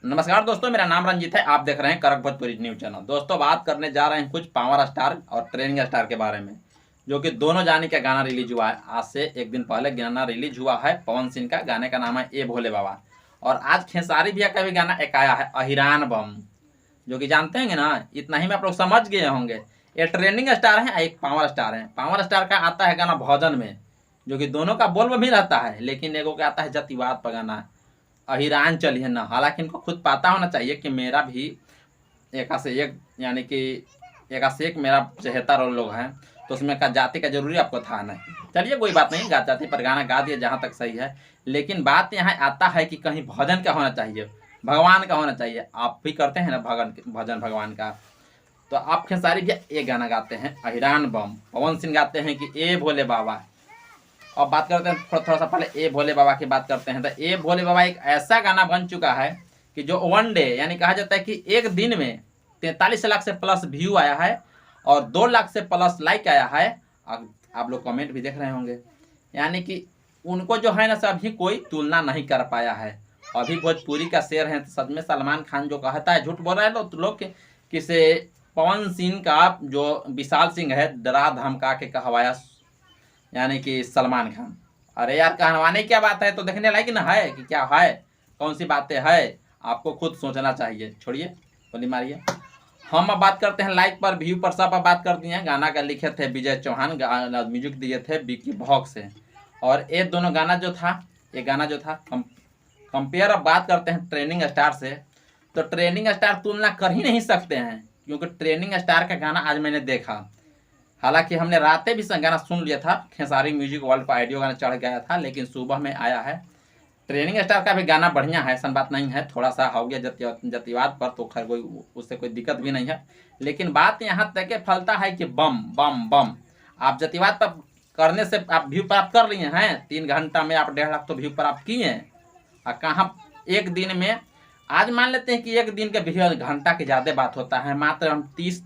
नमस्कार दोस्तों, मेरा नाम रंजीत है। आप देख रहे हैं करक भोजपुरी न्यूज चैनल। दोस्तों, बात करने जा रहे हैं कुछ पावर स्टार और ट्रेनिंग स्टार के बारे में, जो कि दोनों जाने का गाना रिलीज हुआ है। आज से एक दिन पहले गाना रिलीज हुआ है पवन सिंह का। गाने का नाम है ए भोले बाबा। और आज खेसारी भैया का भी गाना एक आया है, अहिरान बम, जो कि जानते हैं ना। इतना ही में आप लोग समझ गए होंगे। ये ट्रेनिंग स्टार है, एक पावर स्टार है। पावर स्टार का आता है गाना भजन में, जो कि दोनों का बोल में भी रहता है, लेकिन एगो का आता है जातिवाद पर गाना है, अहिरान चलिए ना। हालांकि इनको खुद पता होना चाहिए कि मेरा भी एक से एक, यानी कि एक से एक मेरा चहेता और लोग हैं, तो उसमें का जाति का जरूरी आपको था नहीं। चलिए कोई बात नहीं, जाति पर गाना गा दिया जहाँ तक सही है। लेकिन बात यहाँ आता है कि कहीं भजन का होना चाहिए, भगवान का होना चाहिए। आप भी करते हैं ना भजन भगवान का, तो आप खेसारी भी एक गाना गाते हैं अहिरान बम, पवन सिंह गाते हैं कि ए भोले बाबा। अब बात करते हैं थोड़ा सा पहले ए भोले बाबा की बात करते हैं। तो ए भोले बाबा एक ऐसा गाना बन चुका है कि जो वन डे, यानी कहा जाता है कि एक दिन में 43 लाख से प्लस व्यू आया है और 2 लाख से प्लस लाइक आया है। आप लोग कमेंट भी देख रहे होंगे। यानी कि उनको जो है ना, अभी कोई तुलना नहीं कर पाया है। अभी भोजपुरी का शेर है, तो सच में सलमान खान जो कहता है झूठ बोल रहे हैं लोग किसे पवन सिंह का जो विशाल सिंह है डरा धमका के कहवाया, यानी कि सलमान खान। अरे यार, कहवाने क्या बात है, तो देखने लायक ना है कि क्या है, कौन सी बातें है, आपको खुद सोचना चाहिए। छोड़िए, गोली मारिए। हम अब बात करते हैं लाइक पर, व्यू पर, सब बात कर दिए हैं। गाना का लिखे थे विजय चौहान, म्यूजिक दिए थे विकी भॉग से। और ये दोनों गाना जो था, ये गाना जो था कंपेयर। अब बात करते हैं ट्रेनिंग स्टार से, तो ट्रेनिंग स्टार तुलना कर ही नहीं सकते हैं, क्योंकि ट्रेनिंग स्टार का गाना आज मैंने देखा। हालांकि हमने रातें भी गाना सुन लिया था, खेसारी म्यूजिक वर्ल्ड पर ऑडियो गाना चढ़ गया था, लेकिन सुबह में आया है। ट्रेनिंग स्टार का भी गाना बढ़िया है, ऐसा बात नहीं है। थोड़ा सा हो गया जातिवाद पर, तो खैर कोई उससे कोई दिक्कत भी नहीं है। लेकिन बात यहाँ तक के फलता है कि बम बम बम, आप जातिवाद पर करने से आप व्यू प्राप्त कर लिए हैं। 3 घंटा में आप 1.5 लाख तो व्यू प्राप्त किए हैं। और कहाँ एक दिन में, आज मान लेते हैं कि एक दिन के व्यू घंटा की ज़्यादा बात होता है। मात्र हम 30,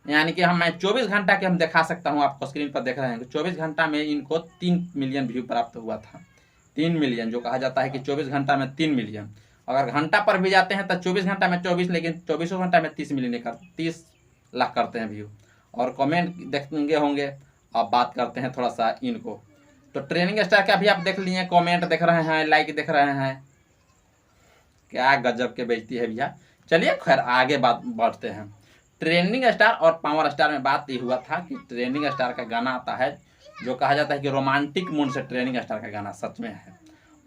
यानी कि मैं 24 घंटा के हम दिखा सकता हूँ, आपको स्क्रीन पर देख रहे हैं। 24 घंटा में इनको 3 मिलियन व्यू प्राप्त हुआ था। 3 मिलियन, जो कहा जाता है कि 24 घंटा में 3 मिलियन। अगर घंटा पर भी जाते हैं तो 24 घंटा में 24, लेकिन 24 घंटा में 30 मिलियन कर 30 लाख करते हैं व्यू। और कमेंट देखेंगे होंगे। अब बात करते हैं थोड़ा सा इनको, तो ट्रेनिंग स्टार का भी आप देख लिए, कॉमेंट देख रहे हैं, लाइक देख रहे हैं। क्या गजब के बेइज्जती है भैया। चलिए खैर आगे बात बढ़ते हैं। ट्रेनिंग स्टार और पावर स्टार में बात ये हुआ था कि ट्रेनिंग स्टार का गाना आता है, जो कहा जाता है कि रोमांटिक मूड से ट्रेनिंग स्टार का गाना सच में है।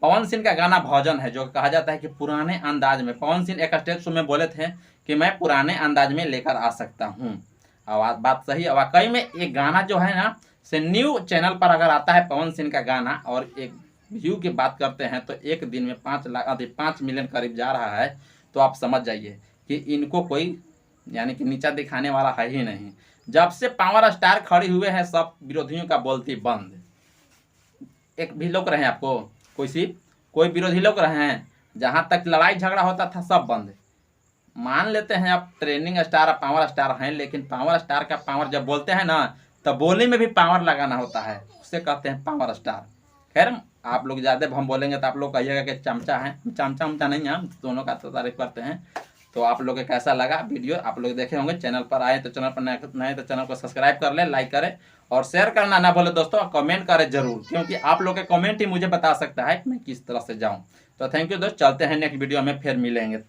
पवन सिंह का गाना भजन है, जो कहा जाता है कि पुराने अंदाज में। पवन सिंह एक स्टेज शो में बोले थे कि मैं पुराने अंदाज में लेकर आ सकता हूँ। आवाज बात सही, वाकई में एक गाना जो है ना, से न्यू चैनल पर अगर आता है पवन सिंह का गाना और एक व्यू की बात करते हैं, तो एक दिन में 5 मिलियन करीब जा रहा है, तो आप समझ जाइए कि इनको कोई, यानी कि नीचा दिखाने वाला है ही नहीं। जब से पावर स्टार खड़े हुए हैं, सब विरोधियों का बोलती बंद। एक भी लोग रहे आपको, कोई विरोधी लोग रहे हैं? जहां तक लड़ाई झगड़ा होता था सब बंद। मान लेते हैं आप ट्रेनिंग स्टार और पावर स्टार हैं, लेकिन पावर स्टार का पावर जब बोलते हैं ना, तो बोली में भी पावर लगाना होता है, उसे कहते हैं पावर स्टार। खैर, आप लोग ज़्यादा हम बोलेंगे तो आप लोग कहिएगा कि चमचा है। चमचा उमचा नहीं है, हम दोनों का तो तारीफ करते हैं। तो आप लोग को कैसा लगा वीडियो, आप लोग देखे होंगे। चैनल पर आए तो चैनल पर नए तो चैनल को सब्सक्राइब कर ले, लाइक करें और शेयर करना ना भूले दोस्तों। कमेंट करें जरूर, क्योंकि आप लोग के कमेंट ही मुझे बता सकता है कि मैं किस तरह से जाऊं। तो थैंक यू दोस्त, चलते हैं नेक्स्ट वीडियो में, फिर मिलेंगे।